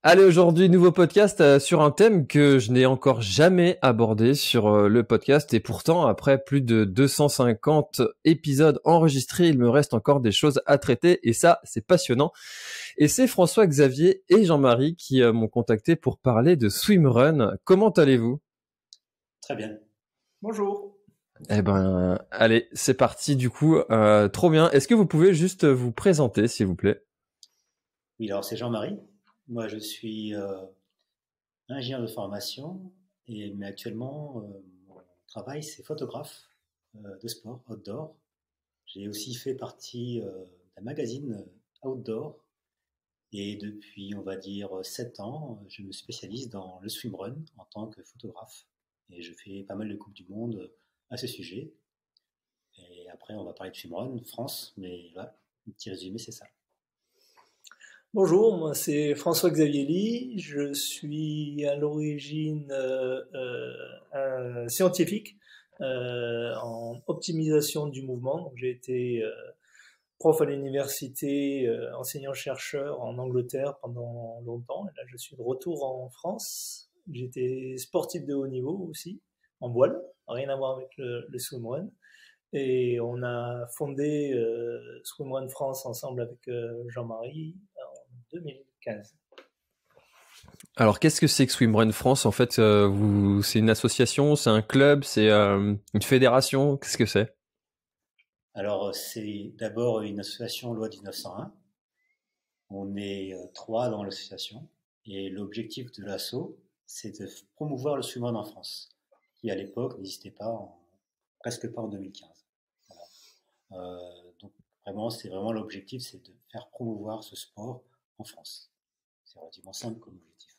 Allez, aujourd'hui, nouveau podcast sur un thème que je n'ai encore jamais abordé sur le podcast et pourtant, après plus de 250 épisodes enregistrés, il me reste encore des choses à traiter et ça, c'est passionnant. Et c'est François-Xavier et Jean-Marie qui m'ont contacté pour parler de swimrun. Comment allez-vous? Très bien. Bonjour. Eh ben, allez, c'est parti du coup. Trop bien. Est-ce que vous pouvez juste vous présenter, s'il vous plaît? Oui, alors c'est Jean-Marie. Moi, je suis ingénieur de formation, mais actuellement, mon travail, c'est photographe de sport outdoor. J'ai aussi fait partie d'un magazine outdoor et depuis, on va dire, 7 ans, je me spécialise dans le swimrun en tant que photographe. Et je fais pas mal de Coupes du Monde à ce sujet. Et après, on va parler de swimrun France, mais voilà, un petit résumé, c'est ça. Bonjour, moi c'est François-Xavier Ly, je suis à l'origine un scientifique en optimisation du mouvement. Donc, j'ai été prof à l'université, enseignant-chercheur en Angleterre pendant longtemps. Et là, je suis de retour en France. J'étais sportif de haut niveau aussi, en voile, rien à voir avec le swimrun. Et on a fondé Swimrun France ensemble avec Jean-Marie en 2015. Alors, qu'est-ce que c'est que Swimrun France? En fait, c'est une association, c'est un club, c'est une fédération. Qu'est-ce que c'est? Alors, c'est d'abord une association loi 1901. On est trois dans l'association. Et l'objectif de l'asso, c'est de promouvoir le swimrun en France, qui à l'époque n'existait pas, presque pas en 2015. Voilà. Donc, c'est vraiment l'objectif, c'est de faire promouvoir ce sport en France. C'est relativement simple comme objectif.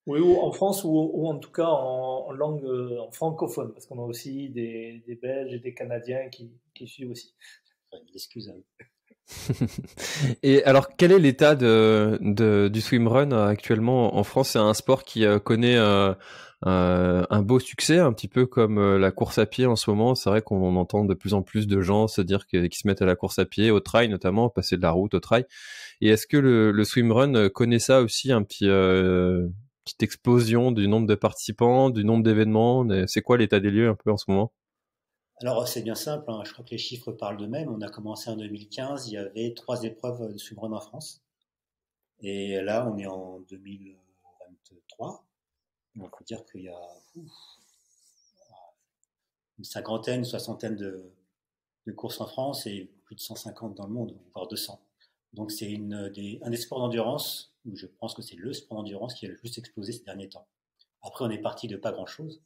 Oui, ou en France ou en tout cas en langue en francophone, parce qu'on a aussi des Belges et des Canadiens qui suivent aussi. Excuse. Et alors, quel est l'état du swimrun actuellement en France? C'est un sport qui connaît un beau succès, un petit peu comme la course à pied en ce moment. C'est vrai qu'on entend de plus en plus de gens se dire qu'ils se mettent à la course à pied, au trail notamment, passer de la route au trail. Et est-ce que le swimrun connaît ça aussi, un petit petite explosion du nombre de participants, du nombre d'événements? C'est quoi l'état des lieux un peu en ce moment? Alors, c'est bien simple, hein. Je crois que les chiffres parlent d'eux-mêmes. On a commencé en 2015, il y avait 3 épreuves de swimrun en France. Et là, on est en 2023. On peut dire qu'il y a une cinquantaine, une soixantaine de courses en France et plus de 150 dans le monde, voire 200. Donc, c'est un des sports d'endurance où je pense que c'est le sport d'endurance qui a le plus explosé ces derniers temps. Après, on est parti de pas grand-chose.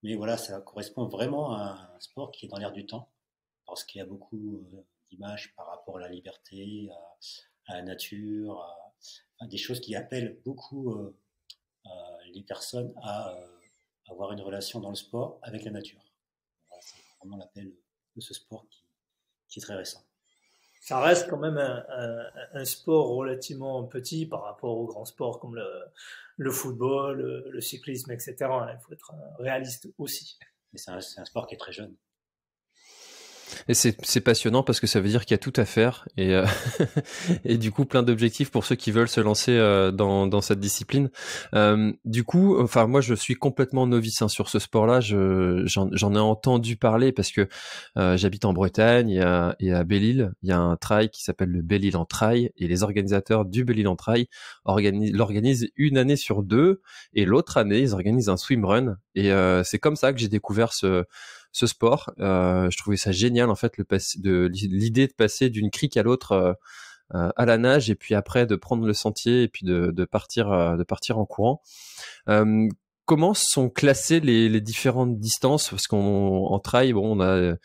Mais voilà, ça correspond vraiment à un sport qui est dans l'air du temps, parce qu'il y a beaucoup d'images par rapport à la liberté, à la nature, à des choses qui appellent beaucoup les personnes à avoir une relation dans le sport avec la nature. Voilà, c'est vraiment l'appel de ce sport qui est très récent. Ça reste quand même un sport relativement petit par rapport aux grands sports comme le football, le cyclisme, etc. Il faut être réaliste aussi. Mais c'est un sport qui est très jeune. Et c'est passionnant parce que ça veut dire qu'il y a tout à faire et et du coup plein d'objectifs pour ceux qui veulent se lancer dans cette discipline. Du coup, enfin moi je suis complètement novice hein, sur ce sport-là. J'en ai entendu parler parce que j'habite en Bretagne et à Belle-Île il y a un trail qui s'appelle le Belle-Île en Trail et les organisateurs du Belle-Île en Trail l'organisent une année sur deux et l'autre année ils organisent un swimrun et c'est comme ça que j'ai découvert ce sport. Je trouvais ça génial en fait l'idée de passer d'une crique à l'autre à la nage et puis après de prendre le sentier et puis de partir en courant. Comment sont classées les différentes distances? Parce qu'en trail, bon, on a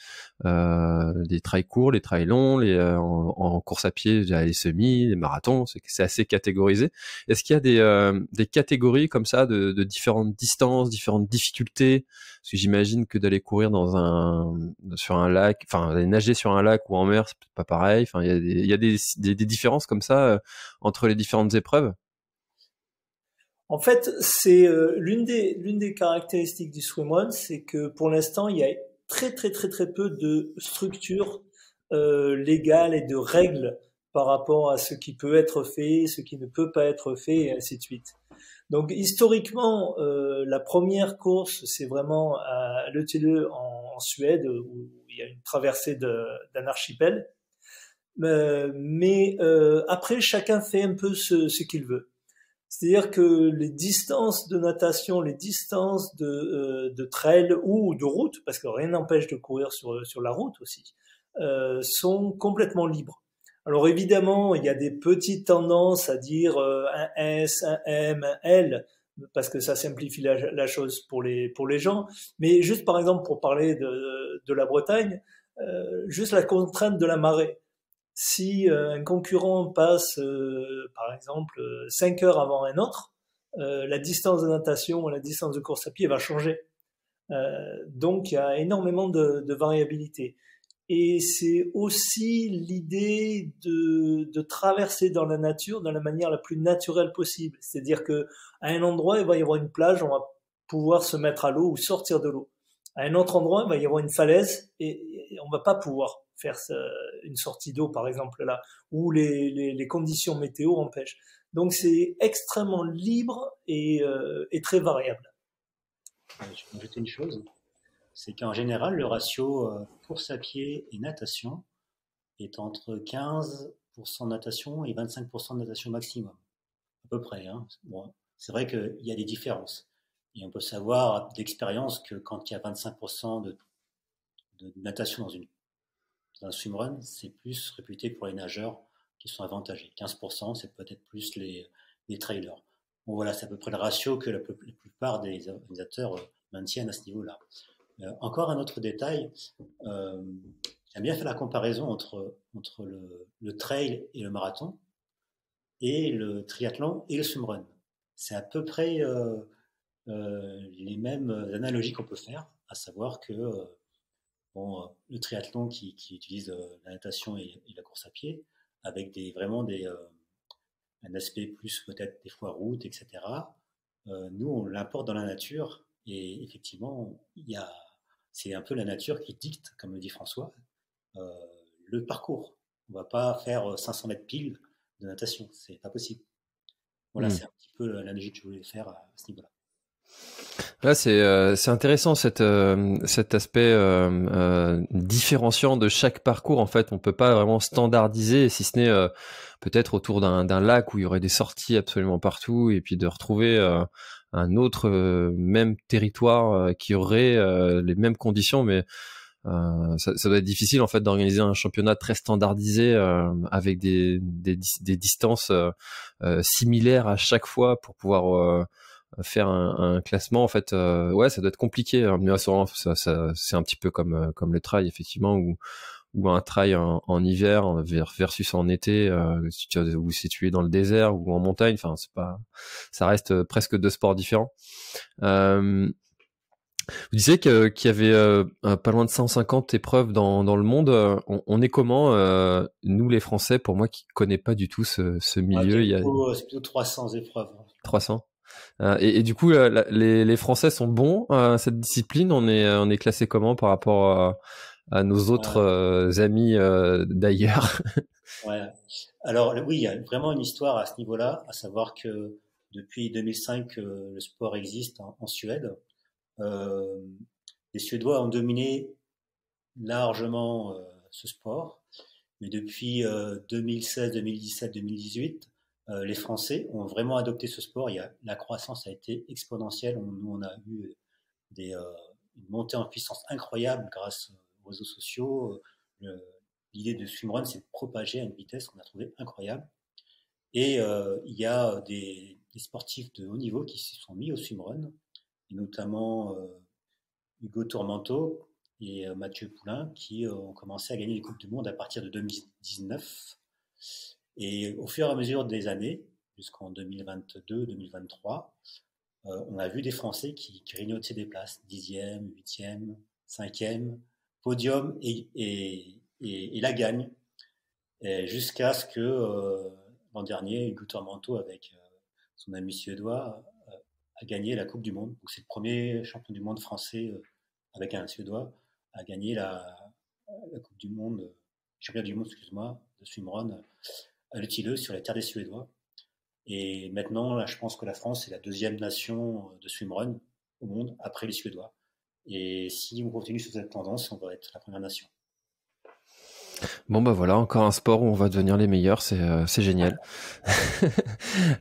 des trails courts, les trails longs, en course à pied, il y a les semis, les marathons, c'est assez catégorisé. Est-ce qu'il y a des catégories comme ça de différentes distances, différentes difficultés? Parce que j'imagine que d'aller courir sur un lac, enfin aller nager sur un lac ou en mer, c'est pas pareil. Enfin, il y a des différences comme ça entre les différentes épreuves. En fait, c'est l'une des caractéristiques du swimrun, c'est que pour l'instant, il y a très peu de structures légales et de règles par rapport à ce qui peut être fait, ce qui ne peut pas être fait, et ainsi de suite. Donc historiquement, la première course, c'est vraiment à Lötille en Suède, où il y a une traversée d'un archipel. Mais après, chacun fait un peu ce qu'il veut. C'est-à-dire que les distances de natation, les distances de trail ou de route, parce que rien n'empêche de courir sur la route aussi, sont complètement libres. Alors évidemment, il y a des petites tendances à dire un S, un M, un L, parce que ça simplifie la chose pour les gens. Mais juste par exemple, pour parler de la Bretagne, juste la contrainte de la marée. Si un concurrent passe, par exemple, 5 heures avant un autre, la distance de natation et la distance de course à pied va changer. Donc il y a énormément de variabilité. Et c'est aussi l'idée de traverser dans la nature de la manière la plus naturelle possible. C'est-à-dire que à un endroit, il va y avoir une plage, on va pouvoir se mettre à l'eau ou sortir de l'eau. À un autre endroit, il va y avoir une falaise et on va pas pouvoir faire une sortie d'eau, par exemple, là, où les conditions météo empêchent. Donc c'est extrêmement libre et très variable. Je vais ajouter une chose, c'est qu'en général, le ratio course à pied et natation est entre 15% de natation et 25% de natation maximum, à peu près. Hein. Bon, c'est vrai qu'il y a des différences. Et on peut savoir d'expérience que quand il y a 25% de natation dans un swimrun, c'est plus réputé pour les nageurs qui sont avantagés. 15%, c'est peut-être plus les trailers. Bon, voilà, c'est à peu près le ratio que la plupart des organisateurs maintiennent à ce niveau-là. Encore un autre détail, j'aime bien faire la comparaison entre le trail et le marathon, et le triathlon et le swimrun. C'est à peu près les mêmes analogies qu'on peut faire, à savoir que le triathlon qui utilise la natation et la course à pied, avec un aspect plus peut-être des fois route, etc. Nous, on l'importe dans la nature, et effectivement, c'est un peu la nature qui dicte, comme le dit François, euh, le parcours. On ne va pas faire 500 mètres pile de natation, c'est pas possible. Voilà, c'est un petit peu l'analogie que je voulais faire à ce niveau-là. Là, c'est intéressant cet aspect différenciant de chaque parcours. En fait, on peut pas vraiment standardiser, si ce n'est peut-être autour d'un lac où il y aurait des sorties absolument partout, et puis de retrouver un autre même territoire qui aurait les mêmes conditions, mais ça doit être difficile en fait d'organiser un championnat très standardisé avec des distances similaires à chaque fois pour pouvoir faire un classement. En fait, ouais, ça doit être compliqué, hein. Mais ça, c'est un petit peu comme le trail, effectivement, ou un trail en hiver versus en été, si tu es dans le désert ou en montagne. Enfin, ça reste presque deux sports différents. Vous disiez qu'il y avait pas loin de 150 épreuves dans le monde. On est comment, nous les Français, pour moi qui connais pas du tout ce milieu, il y a C'est plutôt 300 épreuves. 300. Et du coup, les Français sont bons à cette discipline. On est classé comment par rapport à nos autres amis d'ailleurs? Ouais. Alors oui, il y a vraiment une histoire à ce niveau-là, à savoir que depuis 2005, le sport existe en Suède. Euh, les Suédois ont dominé largement ce sport, mais depuis 2016, 2017, 2018, les Français ont vraiment adopté ce sport. La croissance a été exponentielle. Nous, on a eu une montée en puissance incroyable grâce aux réseaux sociaux. L'idée de swimrun s'est propagée à une vitesse qu'on a trouvé incroyable. Et il y a des sportifs de haut niveau qui se sont mis au swimrun, et notamment Hugo Tourmentot et Mathieu Poulain, qui ont commencé à gagner les Coupes du Monde à partir de 2019. Et au fur et à mesure des années, jusqu'en 2022-2023, on a vu des Français qui grignotaient des places, 10e, 8e, 5e, podium et la gagne, jusqu'à ce que l'an dernier, Hugo Tourmentot, avec son ami suédois, a gagné la Coupe du Monde. Donc c'est le premier champion du monde français avec un Suédois à gagner la Coupe du Monde championnat du monde, excuse-moi, de swimrun à Le Tilleux sur les terres des Suédois. Et maintenant, là, je pense que la France est la deuxième nation de swimrun au monde après les Suédois. Et si on continue sur cette tendance, on va être la première nation. Bon bah voilà, encore un sport où on va devenir les meilleurs, c'est génial.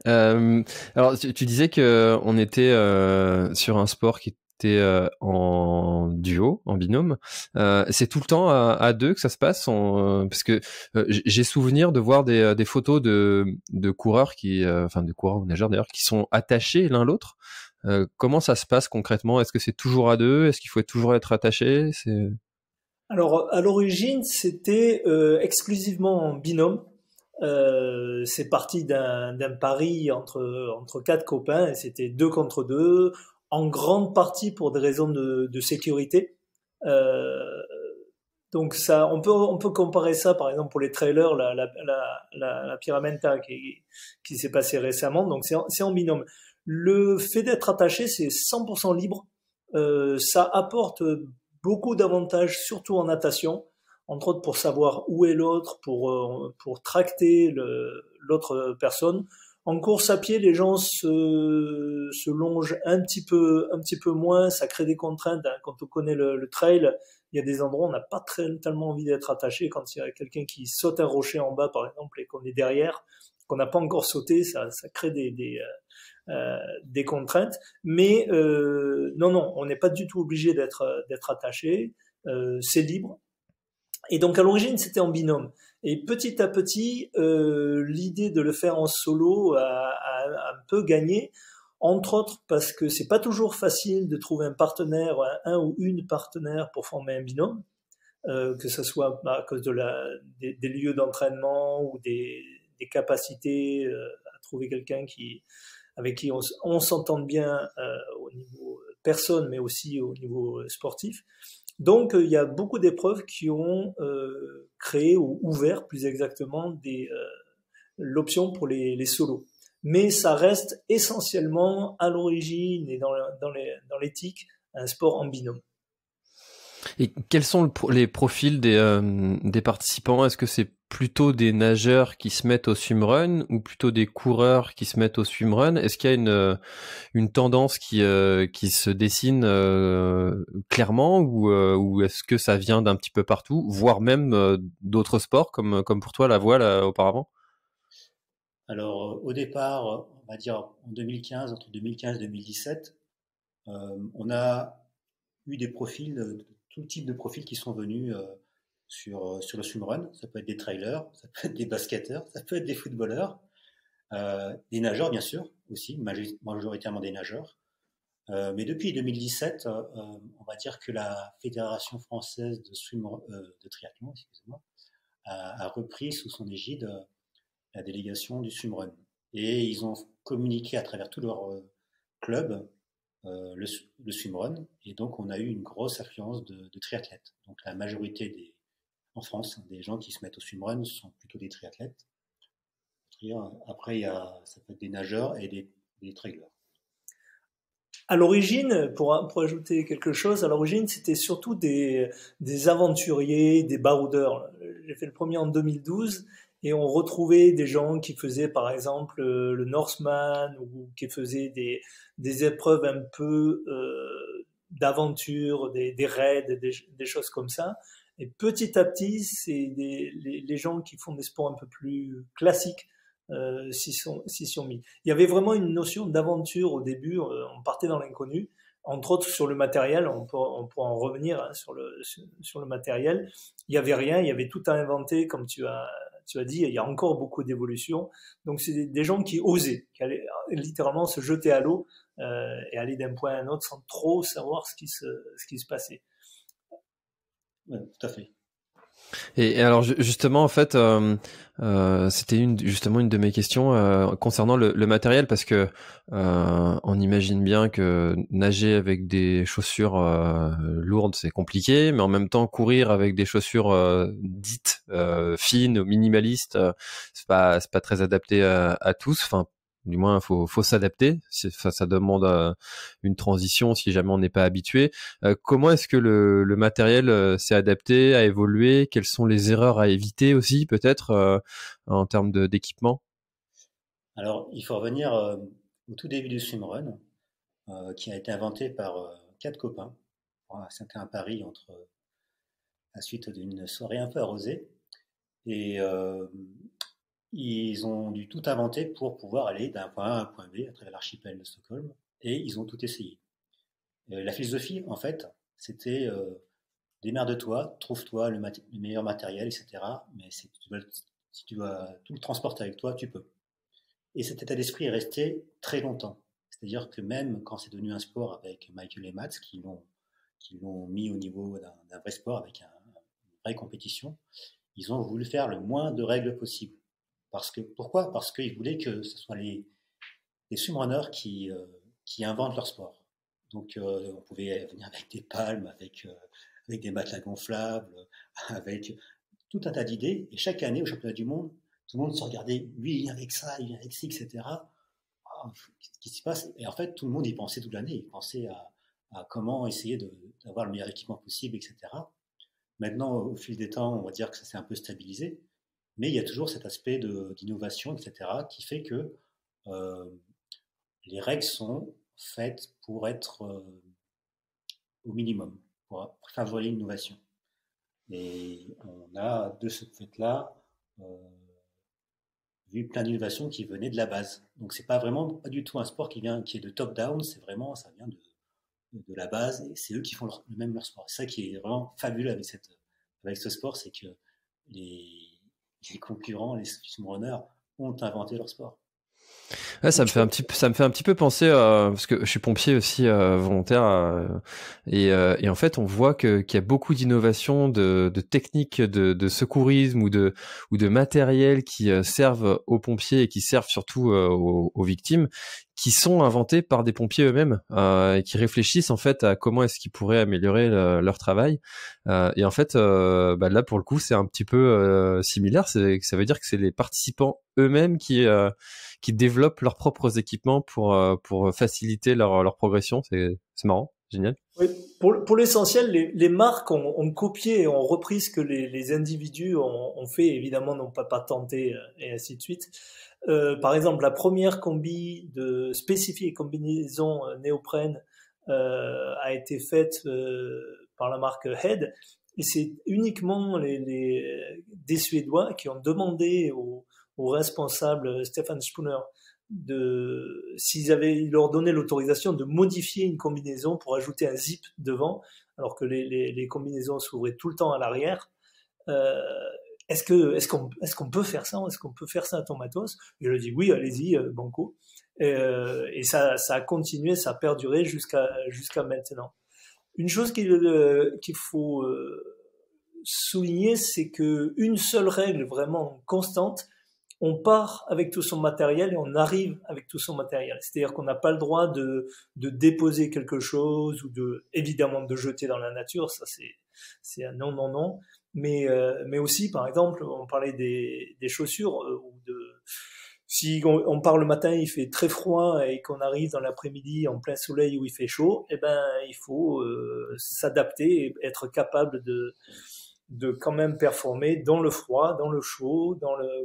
Alors tu disais que on était sur un sport qui était en duo, en binôme. C'est tout le temps à deux que ça se passe, parce que j'ai souvenir de voir des photos de coureurs enfin de coureurs ou nageurs d'ailleurs, qui sont attachés l'un l'autre. Comment ça se passe concrètement? Est-ce que c'est toujours à deux? Est-ce qu'il faut toujours être attaché? Alors, à l'origine, c'était exclusivement en binôme. C'est parti d'un pari entre quatre copains, et c'était 2 contre 2, en grande partie pour des raisons de sécurité. Euh, donc ça, on peut comparer ça, par exemple, pour les trailers, la Pyramenta qui s'est passée récemment. Donc c'est en binôme. Le fait d'être attaché, c'est 100% libre. Ça apporte beaucoup d'avantages, surtout en natation, entre autres pour savoir où est l'autre, pour tracter l'autre personne. En course à pied, les gens se longent un petit peu moins, ça crée des contraintes. Hein. Quand on connaît le trail, il y a des endroits où on n'a pas tellement envie d'être attaché. Quand il y a quelqu'un qui saute un rocher en bas, par exemple, et qu'on est derrière, qu'on n'a pas encore sauté, ça crée des contraintes. Mais non, on n'est pas du tout obligé d'être attaché. C'est libre. Et donc à l'origine, c'était en binôme. Et petit à petit, l'idée de le faire en solo a un peu gagné, entre autres parce que c'est pas toujours facile de trouver un partenaire, un ou une partenaire pour former un binôme, que ce soit à cause des lieux d'entraînement ou des capacités à trouver quelqu'un avec qui on s'entende bien au niveau personne, mais aussi au niveau sportif. Donc, il y a beaucoup d'épreuves qui ont créé ou ouvert, plus exactement, l'option pour les solos. Mais ça reste essentiellement, à l'origine et dans l'éthique, un sport en binôme. Et quels sont les profils des participants? Est-ce que c'est plutôt des nageurs qui se mettent au swimrun ou plutôt des coureurs qui se mettent au swimrun? Est-ce qu'il y a une tendance qui se dessine clairement, ou est-ce que ça vient d'un petit peu partout, voire même d'autres sports comme pour toi la voile auparavant? Alors, au départ, on va dire en 2015, entre 2015 et 2017, on a eu des profils, tout type de profils qui sont venus sur le swimrun. Ça peut être des trailers, ça peut être des basketteurs, ça peut être des footballeurs, des nageurs bien sûr aussi, majoritairement des nageurs. Mais depuis 2017, on va dire que la Fédération française de triathlon, excusez-moi, a repris sous son égide la délégation du swimrun. Et ils ont communiqué à travers tout leur club le swimrun, et donc on a eu une grosse affluence de triathlètes. Donc la majorité en France, des gens qui se mettent au swimrun sont plutôt des triathlètes. Après, ça peut être des nageurs et des trailers. À l'origine, pour ajouter quelque chose, à l'origine, c'était surtout des aventuriers, des baroudeurs. J'ai fait le premier en 2012, et on retrouvait des gens qui faisaient, par exemple, le Norseman, ou qui faisaient des épreuves un peu d'aventure, des raids, des choses comme ça. Et petit à petit, c'est les gens qui font des sports un peu plus classiques s'y sont mis. Il y avait vraiment une notion d'aventure au début, on partait dans l'inconnu, entre autres sur le matériel, on pourra en revenir hein, sur le matériel. Il n'y avait rien, il y avait tout à inventer, comme tu as dit, il y a encore beaucoup d'évolution. Donc c'est des gens qui osaient, qui allaient littéralement se jeter à l'eau et aller d'un point à un autre sans trop savoir ce qui se passait. Ouais, tout à fait. Et alors justement en fait c'était justement une de mes questions concernant le matériel, parce que on imagine bien que nager avec des chaussures lourdes c'est compliqué, mais en même temps courir avec des chaussures dites fines ou minimalistes c'est pas très adapté à tous. Enfin, du moins faut s'adapter. Ça demande une transition si jamais on n'est pas habitué. Comment est-ce que le matériel s'est adapté, a évolué? Quelles sont les erreurs à éviter aussi peut-être en termes d'équipement? Alors, il faut revenir au tout début du swimrun, qui a été inventé par 4 copains. Voilà, c'était un pari entre la suite d'une soirée un peu arrosée. Et ils ont dû tout inventer pour pouvoir aller d'un point A à un point B à travers l'archipel de Stockholm. Et ils ont tout essayé. La philosophie, en fait, c'était démerde-toi, trouve-toi le meilleur matériel, etc. Mais si tu dois tout le transporter avec toi, tu peux. Et cet état d'esprit est resté très longtemps. C'est-à-dire que même quand c'est devenu un sport avec Michael et Mats, qui l'ont mis au niveau d'un vrai sport, avec une vraie compétition, ils ont voulu faire le moins de règles possible. Pourquoi? Parce qu'ils voulaient que ce soit les swimrunners qui inventent leur sport. Donc on pouvait venir avec des palmes, avec des matelas gonflables, avec tout un tas d'idées. Et chaque année, au championnat du monde, tout le monde se regardait, lui il vient avec ça, il vient avec ci, etc. Ah, qu'est-ce qui se passe? Et en fait, tout le monde y pensait toute l'année. Il pensait à comment essayer d'avoir le meilleur équipement possible, etc. Maintenant, au fil des temps, on va dire que ça s'est un peu stabilisé. Mais il y a toujours cet aspect d'innovation, etc., qui fait que les règles sont faites pour être au minimum, pour favoriser l'innovation. Et on a, de ce fait-là, vu plein d'innovations qui venaient de la base. Donc c'est pas du tout un sport qui est de top-down, ça vient de la base, et c'est eux qui font leur sport. C'est ça qui est vraiment fabuleux avec ce sport, c'est que les concurrents, les swimrunners, ont inventé leur sport. Ouais, ça me fait un petit peu penser parce que je suis pompier aussi volontaire et en fait on voit qu'il y a beaucoup d'innovations de techniques de secourisme ou de matériel qui servent aux pompiers et qui servent surtout aux victimes, qui sont inventés par des pompiers eux-mêmes et qui réfléchissent en fait à comment est-ce qu'ils pourraient améliorer leur travail. Et en fait, là pour le coup, c'est un petit peu similaire. Ça veut dire que c'est les participants eux-mêmes qui développent leurs propres équipements pour faciliter leur progression. C'est marrant, génial. Oui, pour l'essentiel, les marques ont copié et ont repris ce que les individus ont fait, évidemment n'ont pas patenté et ainsi de suite. Par exemple, la première combi spécifiée combinaison néoprène a été faite par la marque Head, et c'est uniquement des Suédois qui ont demandé au responsable Stefan Spooner ils leur donnaient l'autorisation de modifier une combinaison pour ajouter un zip devant, alors que les combinaisons s'ouvraient tout le temps à l'arrière. Est-ce qu'on peut faire ça? Est-ce qu'on peut faire ça à ton matos? Il a dit oui, allez-y, banco. Et ça a continué, ça a perduré jusqu'à maintenant. Une chose qu'il faut souligner, c'est qu'une seule règle vraiment constante, on part avec tout son matériel et on arrive avec tout son matériel. C'est-à-dire qu'on n'a pas le droit de déposer quelque chose ou évidemment de jeter dans la nature, ça c'est un non, non, non. Mais aussi, par exemple, on parlait des chaussures, si on part le matin, il fait très froid et qu'on arrive dans l'après-midi en plein soleil où il fait chaud, il faut s'adapter et être capable de quand même performer dans le froid, dans le chaud,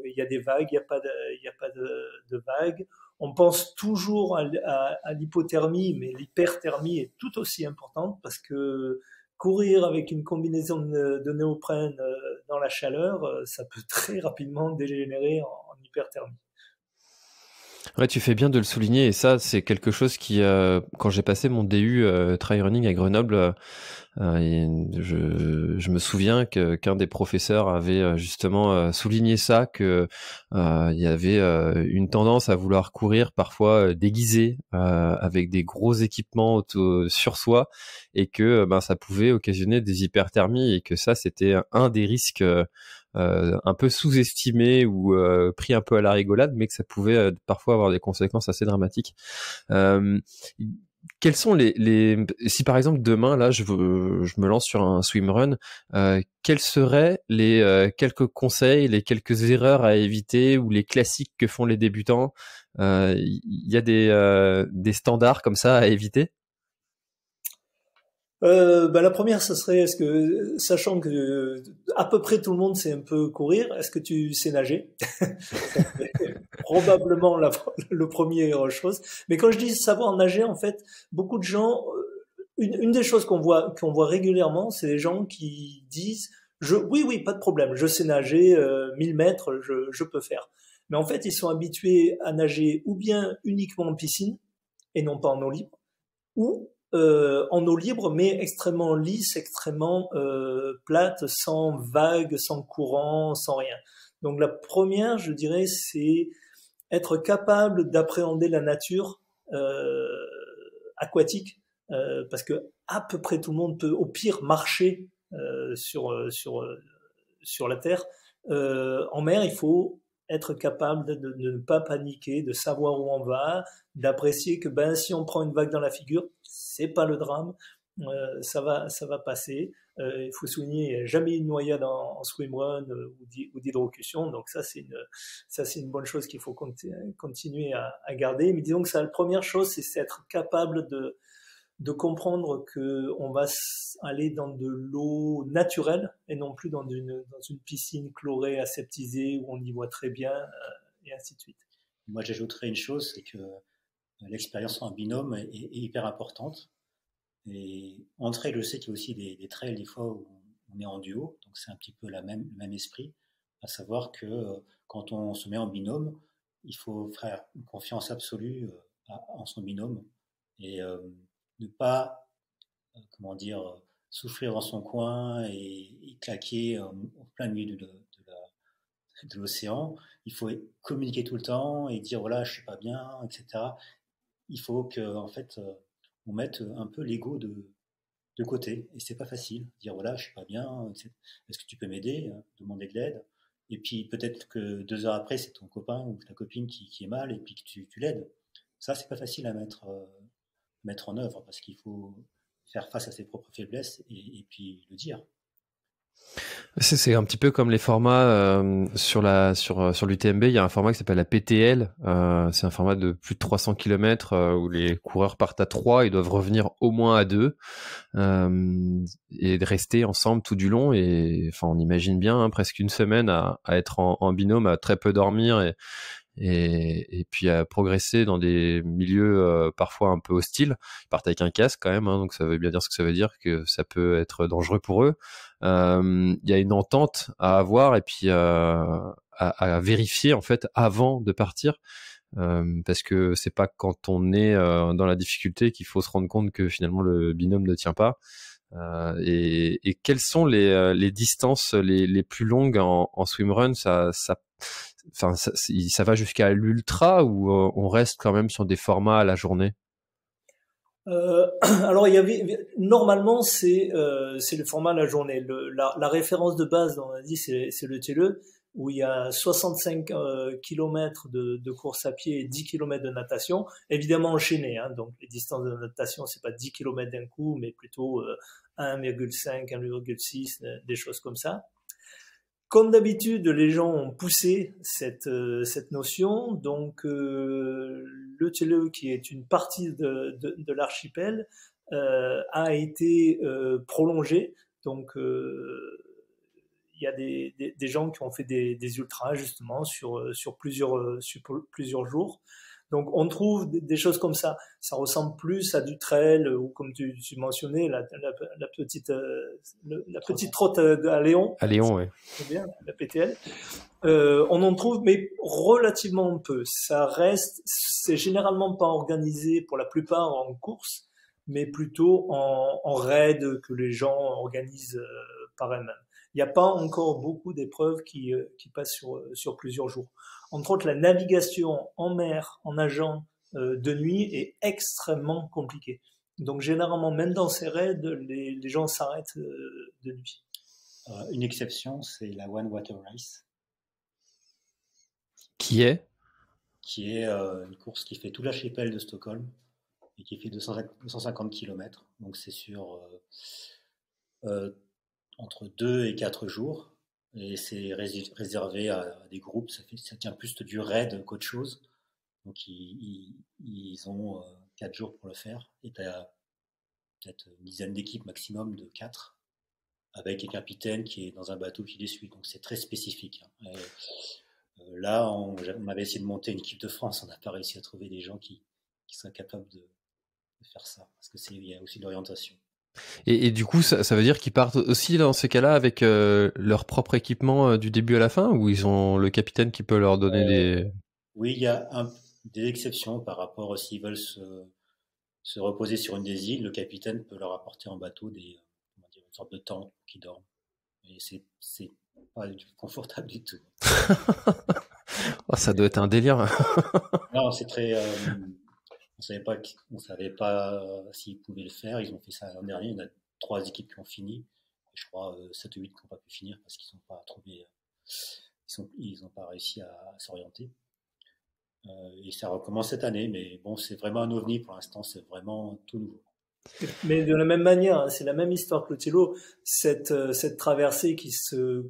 il y a des vagues, il y a pas de vagues. On pense toujours à l'hypothermie, mais l'hyperthermie est tout aussi importante parce que courir avec une combinaison de néoprène dans la chaleur, ça peut très rapidement dégénérer en hyperthermie. Ouais, tu fais bien de le souligner et ça, c'est quelque chose qui, quand j'ai passé mon DU trail running à Grenoble, et je me souviens qu'un des professeurs avait justement souligné ça, que il y avait une tendance à vouloir courir parfois déguisé avec des gros équipements sur soi et que ça pouvait occasionner des hyperthermies et que ça c'était un des risques un peu sous-estimé ou pris un peu à la rigolade, mais que ça pouvait parfois avoir des conséquences assez dramatiques. quels sont si par exemple demain là je me lance sur un swimrun, quels seraient les quelques conseils, les quelques erreurs à éviter ou les classiques que font les débutants? Il y a des standards comme ça à éviter? La première, ça serait, sachant que à peu près tout le monde sait un peu courir, est-ce que tu sais nager? Probablement le premier chose. Mais quand je dis savoir nager, en fait, beaucoup de gens, une des choses qu'on voit régulièrement, c'est les gens qui disent, oui, pas de problème, je sais nager, 1000 mètres, je peux faire. Mais en fait, ils sont habitués à nager ou bien uniquement en piscine et non pas en eau libre, ou en eau libre, mais extrêmement lisse, extrêmement plate, sans vagues, sans courant, sans rien. Donc la première, je dirais, c'est être capable d'appréhender la nature aquatique, parce que à peu près tout le monde peut, au pire, marcher sur la terre. En mer, il faut être capable de ne pas paniquer, de savoir où on va, d'apprécier que si on prend une vague dans la figure, c'est pas le drame, ça va passer. Il faut souligner jamais une noyade en swimrun ou d'hydrocution, donc ça c'est une bonne chose qu'il faut continuer à garder. Mais disons que ça, la première chose, c'est être capable de comprendre que on va aller dans de l'eau naturelle et non plus dans une piscine chlorée, aseptisée, où on y voit très bien, et ainsi de suite. Moi, j'ajouterais une chose, c'est que l'expérience en binôme est hyper importante. Et en trail, je sais qu'il y a aussi des trails des fois où on est en duo, donc c'est un petit peu le même esprit, à savoir que quand on se met en binôme, il faut faire une confiance absolue en son binôme et ne pas, comment dire, souffrir dans son coin et claquer en plein milieu de l'océan. Il faut communiquer tout le temps et dire voilà, je suis pas bien, etc. Il faut que, en fait, on mette un peu l'ego de côté. Et c'est pas facile. Dire voilà, je suis pas bien, est-ce que tu peux m'aider, demander de l'aide. Et puis peut-être que 2 heures après, c'est ton copain ou ta copine qui est mal et puis que tu l'aides. Ça, c'est pas facile à mettre en œuvre parce qu'il faut faire face à ses propres faiblesses et puis le dire. C'est un petit peu comme les formats sur l'UTMB, il y a un format qui s'appelle la PTL. C'est un format de plus de 300 km où les coureurs partent à 3, ils doivent revenir au moins à 2 et de rester ensemble tout du long. Et enfin, on imagine bien presque une semaine à être en binôme, à très peu dormir et puis à progresser dans des milieux parfois un peu hostiles. Ils partent avec un casque quand même, donc ça veut bien dire ce que ça veut dire, que ça peut être dangereux pour eux. Il y a une entente à avoir et puis à vérifier en fait avant de partir. Parce que c'est pas quand on est dans la difficulté qu'il faut se rendre compte que finalement le binôme ne tient pas. Et quelles sont les distances les plus longues en swimrun? Ça va jusqu'à l'ultra ou on reste quand même sur des formats à la journée? Alors normalement c'est le format de la journée. La référence de base, on a dit, c'est le TLE, où il y a 65 km de course à pied et 10 km de natation, évidemment enchaîné, donc les distances de natation, c'est pas 10 km d'un coup, mais plutôt 1,5, 1,6, des choses comme ça. Comme d'habitude, les gens ont poussé cette notion, donc le TLE, qui est une partie de l'archipel, a été prolongé, donc il y a des gens qui ont fait des ultras justement sur plusieurs jours. Donc on trouve des choses comme ça. Ça ressemble plus à du trail ou comme tu mentionnais la petite trotte à Léon. À Léon, ouais. C'est bien, la PTL. On en trouve, mais relativement peu. C'est généralement pas organisé pour la plupart en course, mais plutôt en raid que les gens organisent par eux-mêmes. Il n'y a pas encore beaucoup d'épreuves qui passent sur plusieurs jours. Entre autres, la navigation en mer, en nageant de nuit est extrêmement compliquée. Donc généralement, même dans ces raids, les gens s'arrêtent de nuit. Une exception, c'est la One Water Race. Qui est une course qui fait tout l'archipel de Stockholm. et qui fait 250 km. Donc c'est sur entre 2 et 4 jours. Et c'est réservé à des groupes. Ça tient plus du raid qu'autre chose. Donc ils ont 4 jours pour le faire. Et tu as peut-être une dizaine d'équipes maximum de 4, avec un capitaine qui est dans un bateau qui les suit. Donc c'est très spécifique. Et, là, on avait essayé de monter une équipe de France. On n'a pas réussi à trouver des gens qui seraient capables de faire ça. Parce que il y a aussi de l'orientation. Et du coup, ça veut dire qu'ils partent aussi dans ces cas-là avec leur propre équipement du début à la fin, ou ils ont le capitaine qui peut leur donner des... Oui, il y a des exceptions par rapport s'ils veulent se reposer sur une des îles. Le capitaine peut leur apporter en bateau une sorte de tente pour qu'ils dorment. Et c'est pas confortable du tout. Oh, ça doit être un délire. Non, c'est très... on savait pas s'ils pouvaient le faire. Ils ont fait ça l'an dernier. Il y en a 3 équipes qui ont fini. Et je crois 7 ou 8 qui n'ont pas pu finir parce qu'ils n'ont pas trouvé... Ils n'ont pas réussi à s'orienter. Et ça recommence cette année, mais bon, c'est vraiment un ovni pour l'instant, c'est vraiment tout nouveau. Mais de la même manière, hein, c'est la même histoire que le Thilo, cette traversée qui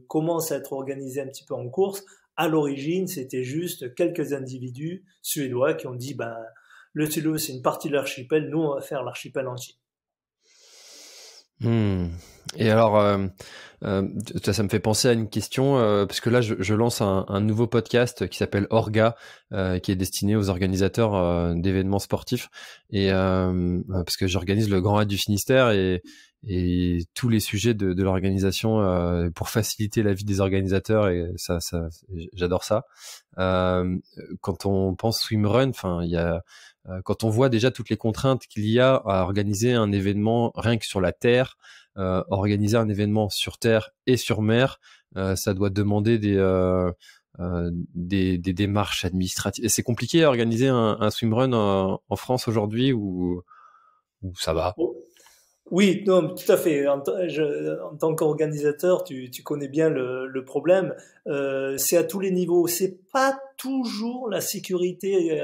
commence à être organisée un petit peu en course, à l'origine, c'était juste quelques individus suédois qui ont dit, le Thilo, c'est une partie de l'archipel, nous, on va faire l'archipel entier. Et alors, ça me fait penser à une question, parce que là, je lance un nouveau podcast qui s'appelle Orga, qui est destiné aux organisateurs d'événements sportifs, et parce que j'organise le Grand Raid du Finistère et tous les sujets de l'organisation pour faciliter la vie des organisateurs, et ça j'adore ça. Quand on pense swimrun, enfin, il y a quand on voit déjà toutes les contraintes qu'il y a à organiser un événement rien que sur la terre, organiser un événement sur terre et sur mer, ça doit demander des démarches administratives. Et c'est compliqué à organiser un swimrun en France aujourd'hui, ou ça va? Oui, non, tout à fait. En tant qu'organisateur, tu connais bien le problème. C'est à tous les niveaux. C'est pas toujours la sécurité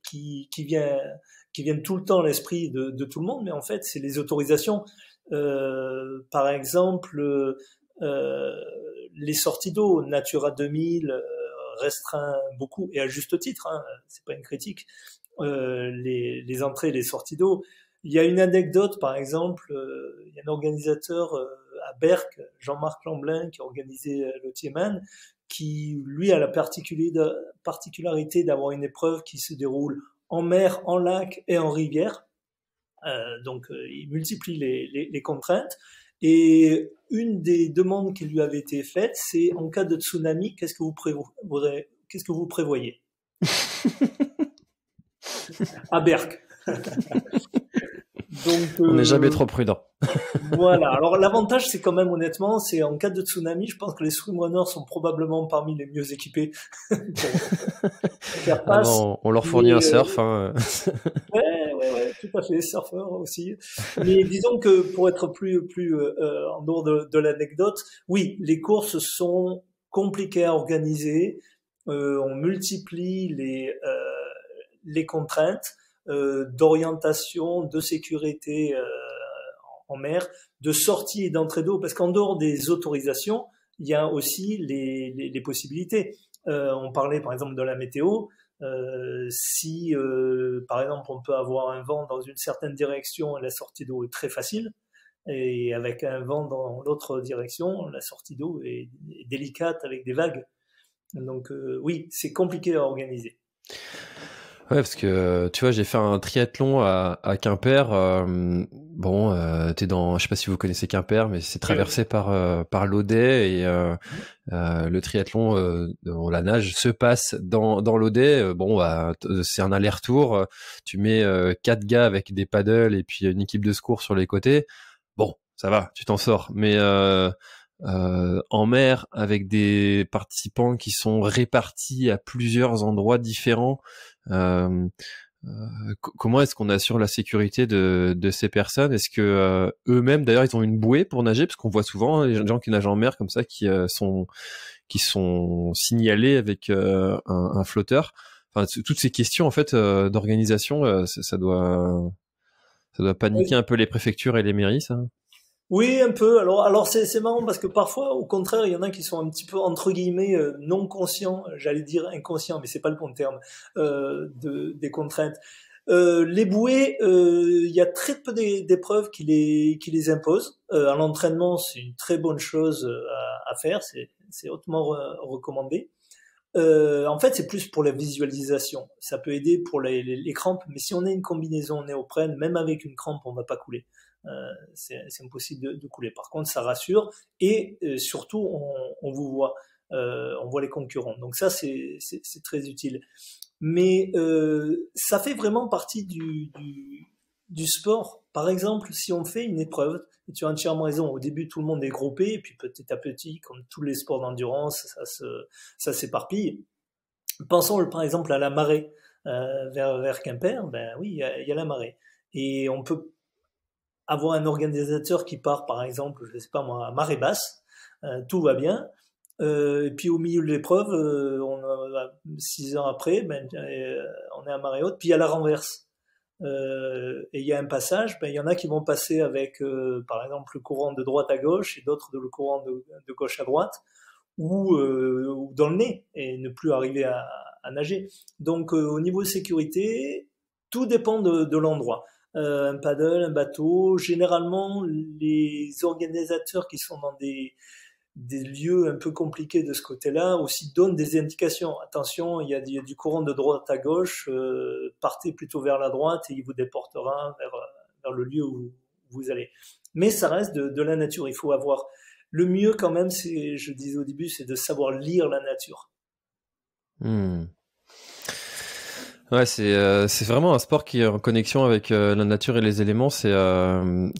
qui vient tout le temps à l'esprit de tout le monde, mais en fait, c'est les autorisations. Par exemple, les sorties d'eau, Natura 2000 restreint beaucoup, et à juste titre, hein, c'est pas une critique, les entrées et les sorties d'eau. Il y a une anecdote, par exemple, il y a un organisateur à Berck, Jean-Marc Lamblin, qui a organisé le Tiemann, qui, lui, a la particularité d'avoir une épreuve qui se déroule en mer, en lac et en rivière. Donc, il multiplie les contraintes. Et une des demandes qui lui avait été faite, c'est en cas de tsunami, qu'est-ce que vous prévoyez à Berck. Donc, on n'est jamais trop prudent. Voilà. Alors l'avantage, c'est quand même, honnêtement, c'est en cas de tsunami, je pense que les swimrunners sont probablement parmi les mieux équipés pour faire face. On leur fournit un surf. Hein. Ouais, tout à fait, surfeur aussi. Mais disons que pour être plus en dehors de l'anecdote, oui, les courses sont compliquées à organiser. On multiplie les contraintes d'orientation, de sécurité en mer, de sortie et d'entrée d'eau, parce qu'en dehors des autorisations, il y a aussi les possibilités. On parlait par exemple de la météo. Si par exemple on peut avoir un vent dans une certaine direction, la sortie d'eau est très facile, et avec un vent dans l'autre direction, la sortie d'eau est délicate avec des vagues. Donc oui, c'est compliqué à organiser. Ouais, parce que tu vois, j'ai fait un triathlon à Quimper. T'es je sais pas si vous connaissez Quimper, mais c'est traversé par l'Audet, et le triathlon, la nage se passe dans l'Audet. C'est un aller-retour. Tu mets 4 gars avec des paddles et puis une équipe de secours sur les côtés. Bon, ça va, tu t'en sors. Mais en mer, avec des participants qui sont répartis à plusieurs endroits différents, comment est-ce qu'on assure la sécurité de ces personnes? Est-ce que eux-mêmes, d'ailleurs, ils ont une bouée pour nager? Parce qu'on voit souvent les gens qui nagent en mer comme ça, qui sont signalés avec un flotteur. toutes ces questions en fait d'organisation, ça doit paniquer un peu les préfectures et les mairies, ça. Oui, un peu. Alors c'est marrant parce que parfois, au contraire, il y en a qui sont un petit peu entre guillemets non conscients, j'allais dire inconscients, mais c'est pas le bon terme, des contraintes. Les bouées, il y a très peu d'épreuves qui les imposent. À l'entraînement, c'est une très bonne chose à faire, c'est hautement recommandé. En fait, c'est plus pour la visualisation. Ça peut aider pour les crampes, mais si on a une combinaison néoprène, même avec une crampe, on va pas couler. C'est impossible de couler. Par contre, ça rassure et surtout, on vous voit, on voit les concurrents. Donc ça, c'est très utile. Mais ça fait vraiment partie du sport. Par exemple, si on fait une épreuve, et tu as entièrement raison, au début tout le monde est groupé, et puis petit à petit, comme tous les sports d'endurance, ça s'éparpille. Pensons par exemple à la marée vers Quimper, ben oui, il y a la marée. Et on peut avoir un organisateur qui part, par exemple, je ne sais pas moi, à marée basse, tout va bien. Et puis au milieu de l'épreuve, 6 heures après, on est à marée haute, puis il y a la renverse. Et il y a un passage, il y en a qui vont passer avec, par exemple, le courant de droite à gauche et d'autres le courant de gauche à droite, ou dans le nez, et ne plus arriver à nager. Donc au niveau de sécurité, tout dépend de l'endroit. Un paddle, un bateau, généralement les organisateurs qui sont dans des lieux un peu compliqués de ce côté-là aussi donnent des indications. Attention, il y a du courant de droite à gauche, partez plutôt vers la droite et il vous déportera vers le lieu où vous allez. Mais ça reste de la nature. Il faut avoir le mieux quand même, je disais au début, c'est de savoir lire la nature. Ouais, c'est vraiment un sport qui est en connexion avec la nature et les éléments. C'est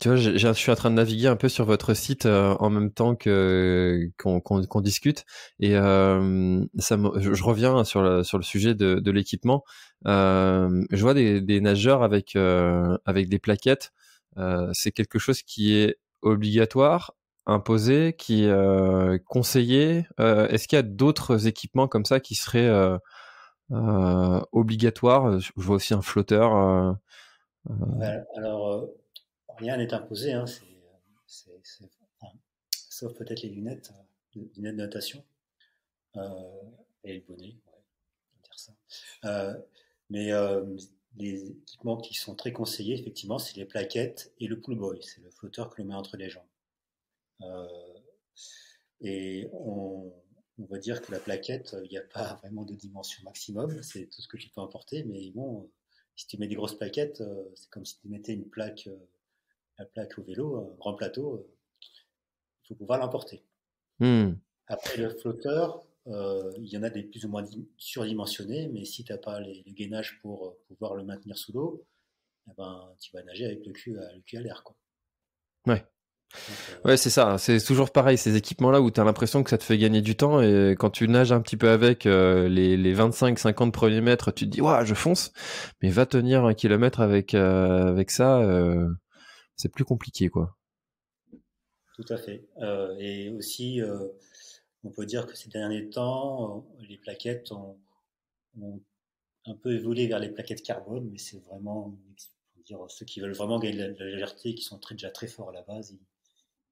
tu vois, je suis en train de naviguer un peu sur votre site en même temps qu'on discute et je reviens sur le sujet de l'équipement. Je vois des nageurs avec des plaquettes. C'est quelque chose qui est obligatoire, imposé, qui est conseillé. Est-ce qu'il y a d'autres équipements comme ça qui seraient obligatoire? Je vois aussi un flotteur. Ouais, alors, rien n'est imposé, hein, enfin, sauf peut-être les lunettes de natation et le bonnet, ouais, on va dire ça. Mais les équipements qui sont très conseillés, effectivement, c'est les plaquettes et le pull buoy, c'est le flotteur que l'on met entre les jambes. Euh, et on va dire que la plaquette, il n'y a pas vraiment de dimension maximum, c'est tout ce que tu peux emporter, mais bon, si tu mets des grosses plaquettes, c'est comme si tu mettais la plaque au vélo, un grand plateau, il faut pouvoir l'emporter. Après le flotteur, il y en a des plus ou moins surdimensionnés, mais si tu n'as pas le gainage pour pouvoir le maintenir sous l'eau, eh ben, tu vas nager avec le cul à l'air, quoi. Ouais. Ouais, c'est ça. C'est toujours pareil, ces équipements-là où tu as l'impression que ça te fait gagner du temps et quand tu nages un petit peu avec les 25-50 premiers mètres, tu te dis, ouais, je fonce, mais va tenir 1 kilomètre avec ça, c'est plus compliqué, quoi. Tout à fait. Et aussi, on peut dire que ces derniers temps, les plaquettes ont un peu évolué vers les plaquettes carbone, mais c'est vraiment, faut dire, ceux qui veulent vraiment gagner de la légèreté, qui sont déjà très forts à la base,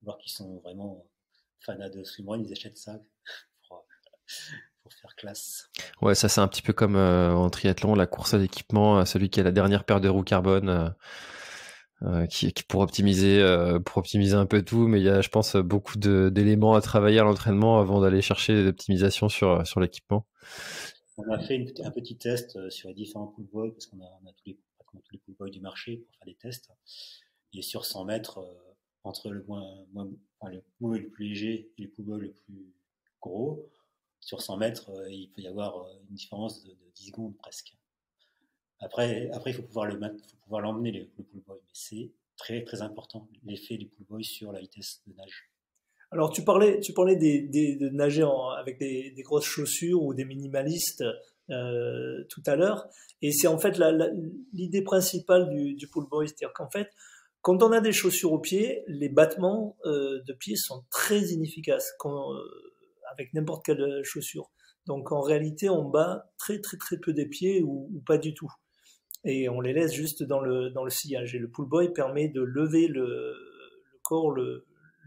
voire qui sont vraiment fans de swimrun, ils achètent ça pour faire classe. Ouais, ça c'est un petit peu comme en triathlon, la course à l'équipement, celui qui a la dernière paire de roues carbone. Qui pour optimiser un peu tout, mais il y a, je pense, beaucoup d'éléments à travailler à l'entraînement avant d'aller chercher des optimisations sur l'équipement. On a fait un petit test sur les différents pull buoys parce qu'on a pratiquement tous les pull buoys du marché pour faire des tests. Et sur 100 mètres, entre le pull buoy le plus léger et le pull buoy le plus gros, sur 100 mètres, il peut y avoir une différence de 10 secondes presque. Après, il faut pouvoir l'emmener, le pull buoy, mais c'est très très important l'effet du pull buoy sur la vitesse de nage. Alors tu parlais de nager avec des grosses chaussures ou des minimalistes tout à l'heure, et c'est en fait l'idée principale du pull buoy, c'est-à-dire qu'en fait, quand on a des chaussures aux pieds, les battements de pieds sont très inefficaces avec n'importe quelle chaussure. Donc en réalité, on bat très très très peu des pieds ou pas du tout. Et on les laisse juste dans le sillage. Et le pull boy permet de lever le corps le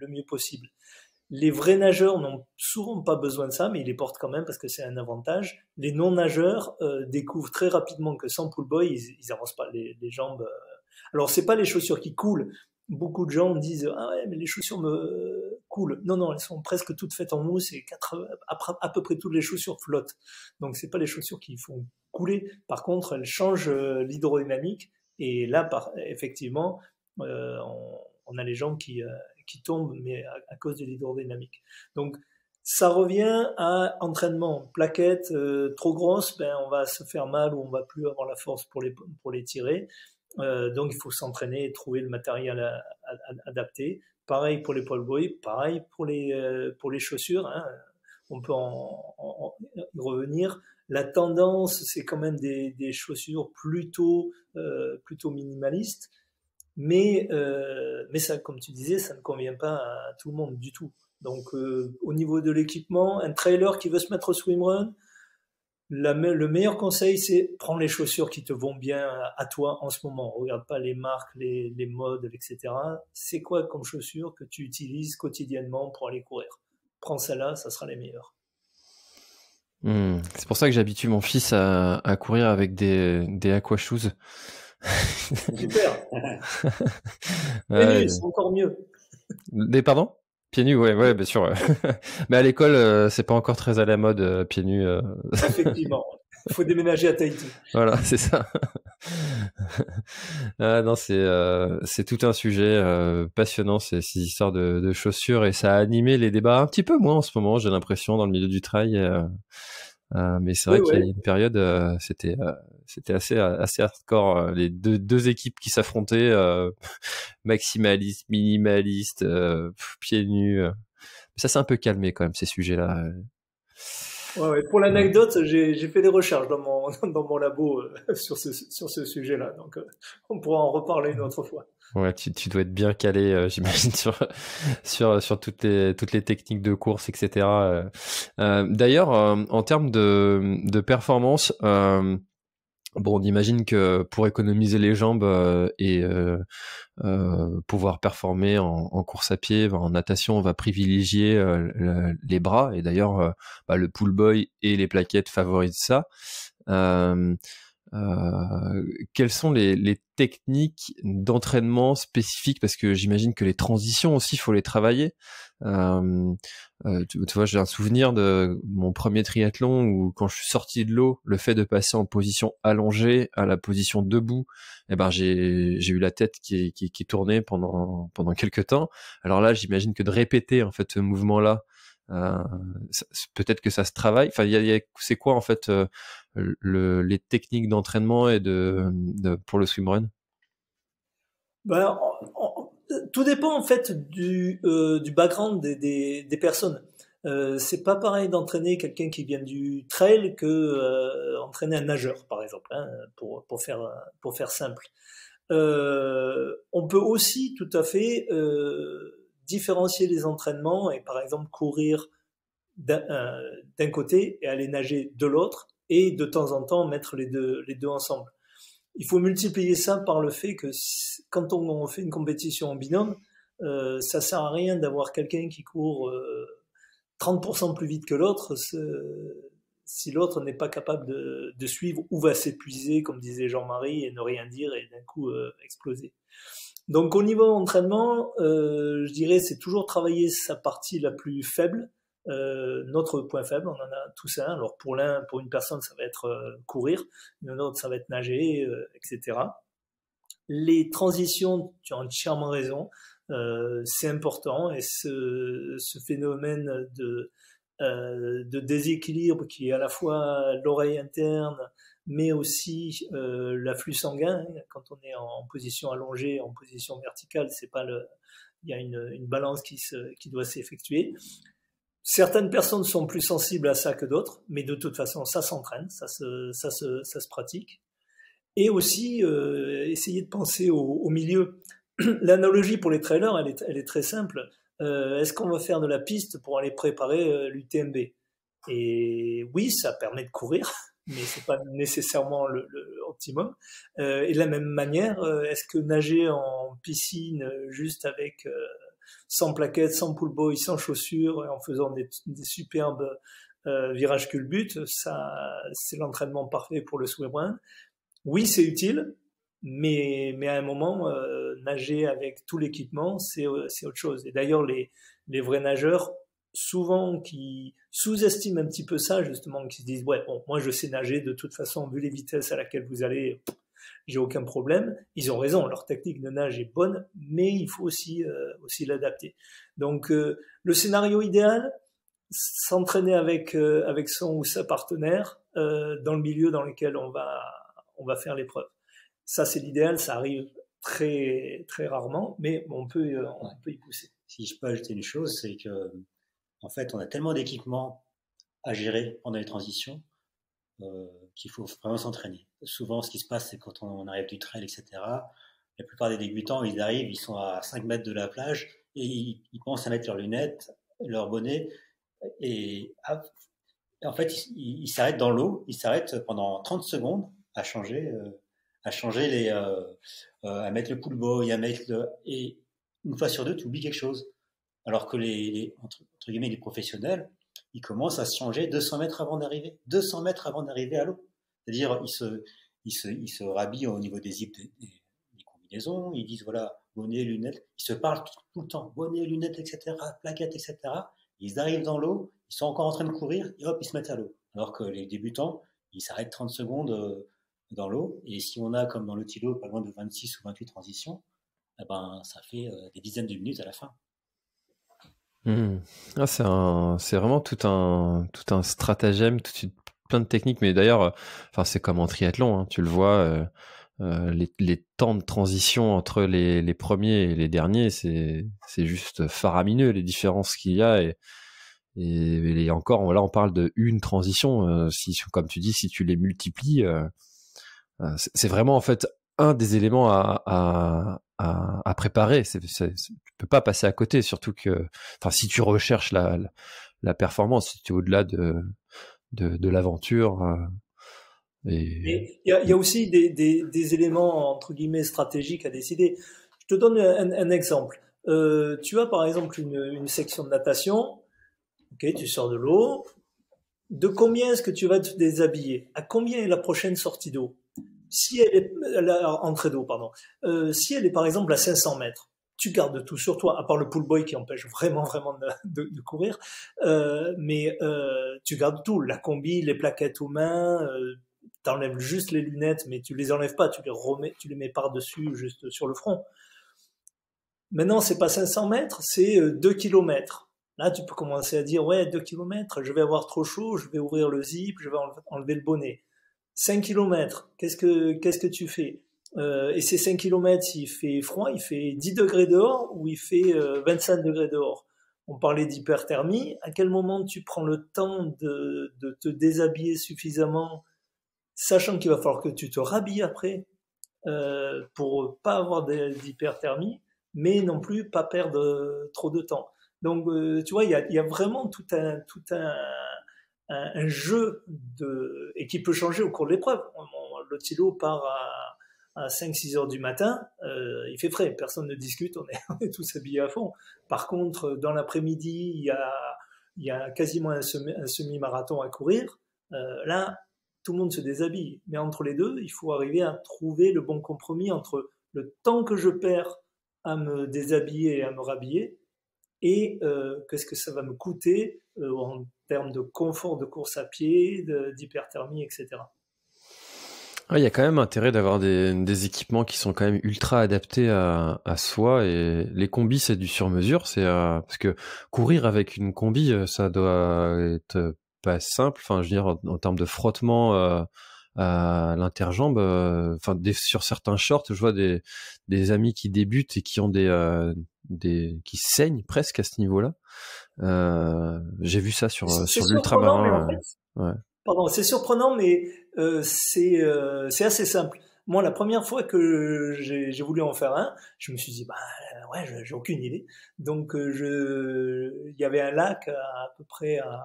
mieux possible. Les vrais nageurs n'ont souvent pas besoin de ça, mais ils les portent quand même parce que c'est un avantage. Les non-nageurs découvrent très rapidement que sans pull boy, ils avancent pas les jambes. Alors c'est pas les chaussures qui coulent. Beaucoup de gens disent ah ouais mais les chaussures me coulent. Non non, elles sont presque toutes faites en mousse et à peu près toutes les chaussures flottent. Donc c'est pas les chaussures qui font couler. Par contre, elles changent l'hydrodynamique et là effectivement on a les jambes qui tombent, mais à cause de l'hydrodynamique. Donc, ça revient à entraînement. Plaquettes trop grosses, ben, on va se faire mal ou on va plus avoir la force pour les tirer. Donc, il faut s'entraîner et trouver le matériel adapté. Pareil pour les pull boys, pareil pour les chaussures. Hein. On peut y revenir. La tendance, c'est quand même des chaussures plutôt minimalistes. Mais ça, comme tu disais, ça ne convient pas à tout le monde du tout. Donc, au niveau de l'équipement, un trailer qui veut se mettre au swimrun, le meilleur conseil, c'est prends les chaussures qui te vont bien à toi en ce moment. Regarde pas les marques, les modes, etc. C'est quoi comme chaussures que tu utilises quotidiennement pour aller courir? Prends celle-là, ça sera les meilleures. C'est pour ça que j'habitue mon fils à courir avec des aqua shoes. Super. C'est encore mieux. Pardon? Pieds nus, ouais, bien sûr. Mais à l'école, c'est pas encore très à la mode, pieds nus. Effectivement. Il faut déménager à Tahiti. Voilà, c'est ça. Non, c'est tout un sujet passionnant, ces histoires de chaussures, et ça a animé les débats un petit peu moins en ce moment, j'ai l'impression, dans le milieu du trail. Mais c'est vrai qu'il y a une période, c'était assez hardcore, les deux équipes qui s'affrontaient, maximalistes, minimalistes, pieds nus. Ça s'est un peu calmé quand même, ces sujets-là. Ouais. Pour l'anecdote, j'ai fait des recherches dans mon labo sur ce sujet-là, donc on pourra en reparler une autre fois. Ouais, tu dois être bien calé, j'imagine, sur toutes les techniques de course, etc. D'ailleurs, en termes de performance, bon, on imagine que pour économiser les jambes et pouvoir performer en course à pied, en natation, on va privilégier les bras. Et d'ailleurs, le pull boy et les plaquettes favorisent ça. Quelles sont les techniques d'entraînement spécifiques, parce que j'imagine que les transitions aussi, il faut les travailler. Tu vois, j'ai un souvenir de mon premier triathlon où, quand je suis sorti de l'eau, le fait de passer en position allongée à la position debout, j'ai eu la tête qui tournait pendant quelques temps. Alors là, j'imagine que de répéter en fait ce mouvement-là, peut-être que ça se travaille. Enfin, c'est quoi en fait les techniques d'entraînement et pour le swimrun? Tout dépend en fait du background des personnes. C'est pas pareil d'entraîner quelqu'un qui vient du trail que entraîner un nageur, par exemple, hein, pour faire simple. On peut aussi tout à fait différencier les entraînements et par exemple courir d'un côté et aller nager de l'autre, et de temps en temps mettre les deux ensemble. Il faut multiplier ça par le fait que quand on fait une compétition en binôme, ça sert à rien d'avoir quelqu'un qui court 30% plus vite que l'autre si l'autre n'est pas capable de suivre ou va s'épuiser, comme disait Jean-Marie, et ne rien dire et d'un coup exploser. Donc au niveau entraînement, je dirais c'est toujours travailler sa partie la plus faible. Notre point faible, on en a tous un. Alors pour une personne, ça va être courir, une autre, ça va être nager, etc. Les transitions, tu as entièrement raison, c'est important, et ce phénomène de déséquilibre qui est à la fois l'oreille interne, mais aussi l'afflux sanguin. Quand on est en position allongée, en position verticale, c'est pas il y a une balance qui doit s'effectuer. Certaines personnes sont plus sensibles à ça que d'autres, mais de toute façon, ça s'entraîne, ça se pratique. Et aussi, essayer de penser au milieu. L'analogie pour les trailers, elle est très simple. Est-ce qu'on va faire de la piste pour aller préparer l'UTMB? Et oui, ça permet de courir, mais c'est pas nécessairement le optimum. Et de la même manière, est-ce que nager en piscine juste avec sans plaquettes, sans pull buoy, sans chaussures, et en faisant des superbes virages culbutes, ça, c'est l'entraînement parfait pour le swimrun. Oui, c'est utile, mais à un moment, nager avec tout l'équipement, c'est autre chose. Et d'ailleurs, les vrais nageurs, souvent, qui sous-estiment un petit peu ça, justement, qui se disent, ouais, bon, moi je sais nager, de toute façon, vu les vitesses à laquelle vous allez, j'ai aucun problème. Ils ont raison, leur technique de nage est bonne, mais il faut aussi l'adapter. Donc, le scénario idéal, s'entraîner avec son ou sa partenaire dans le milieu dans lequel on va faire l'épreuve. Ça, c'est l'idéal, ça arrive très, très rarement, mais on peut y pousser. Si je peux ajouter une chose, c'est que, en fait, on a tellement d'équipements à gérer pendant les transitions qu'il faut vraiment s'entraîner. Souvent, ce qui se passe, c'est quand on arrive du trail, etc., la plupart des débutants, ils arrivent, ils sont à 5 mètres de la plage et ils pensent à mettre leurs lunettes, leur bonnet, et en fait, ils s'arrêtent dans l'eau, ils s'arrêtent pendant 30 secondes à changer à mettre le pull buoy, et une fois sur deux, tu oublies quelque chose. Alors que entre guillemets, les professionnels, ils commencent à se changer 200 mètres avant d'arriver. 200 mètres avant d'arriver à l'eau. C'est-à-dire, ils se rhabillent au niveau des zips des combinaisons, ils disent, voilà, bonnet, lunettes. Ils se parlent tout le temps. Bonnet, lunettes, etc., plaquettes, etc. Ils arrivent dans l'eau, ils sont encore en train de courir, et hop, ils se mettent à l'eau. Alors que les débutants, ils s'arrêtent 30 secondes dans l'eau, et si on a, comme dans le Tilo, pas loin de 26 ou 28 transitions, eh ben, ça fait des dizaines de minutes à la fin. Ah, c'est vraiment tout un stratagème, plein de techniques. Mais d'ailleurs, enfin, c'est comme en triathlon, hein, tu le vois, les temps de transition entre les premiers et les derniers, c'est juste faramineux les différences qu'il y a. Et encore, là, on parle de une transition. Si, comme tu dis, si tu les multiplies, c'est vraiment en fait un des éléments à préparer. Tu peux pas passer à côté, surtout que, enfin, si tu recherches la performance, si tu es au-delà de l'aventure. Et il y a aussi des éléments entre guillemets stratégiques à décider. Je te donne un exemple. Tu as par exemple une section de natation. Ok, tu sors de l'eau. De combien est-ce que tu vas te déshabiller? À combien est la prochaine sortie d'eau? Si elle est entrée d'eau, pardon. Si elle est par exemple à 500 mètres, tu gardes tout sur toi, à part le pull buoy qui empêche vraiment de courir. Mais tu gardes tout, la combi, les plaquettes aux mains. T'enlèves juste les lunettes, mais tu les enlèves pas, tu les mets par-dessus, juste sur le front. Maintenant, c'est pas 500 mètres, c'est 2 kilomètres. Là, tu peux commencer à dire, ouais, 2 kilomètres, je vais avoir trop chaud, je vais ouvrir le zip, je vais enlever le bonnet. 5 kilomètres, qu'est-ce que tu fais? Et ces 5 kilomètres, il fait froid, il fait 10 degrés dehors ou il fait 25 degrés dehors. On parlait d'hyperthermie. À quel moment tu prends le temps de te déshabiller suffisamment, sachant qu'il va falloir que tu te rhabilles après pour pas avoir d'hyperthermie, mais non plus pas perdre trop de temps. Donc, tu vois, il y a vraiment tout un jeu et qui peut changer au cours de l'épreuve. Le Tilo part à 5-6 heures du matin, il fait frais, personne ne discute, on est tous habillés à fond. Par contre, dans l'après-midi, il y a quasiment un semi-marathon à courir. Là, tout le monde se déshabille. Mais entre les deux, il faut arriver à trouver le bon compromis entre le temps que je perds à me déshabiller et à me rhabiller et qu'est-ce que ça va me coûter en termes de confort de course à pied, d'hyperthermie, etc. Il y a quand même intérêt d'avoir des équipements qui sont quand même ultra adaptés à soi, et les combis, c'est du sur-mesure, parce que courir avec une combi, ça doit être pas simple. Enfin, je veux dire, en termes de frottement à l'interjambe, enfin, sur certains shorts, je vois des amis qui débutent et qui ont qui saignent presque à ce niveau-là. J'ai vu ça sur l'ultramarin. En fait, ouais. Pardon, c'est surprenant, mais c'est assez simple. Moi, la première fois que j'ai voulu en faire un, je me suis dit, bah ouais, j'ai aucune idée. Donc, il y avait un lac à peu près à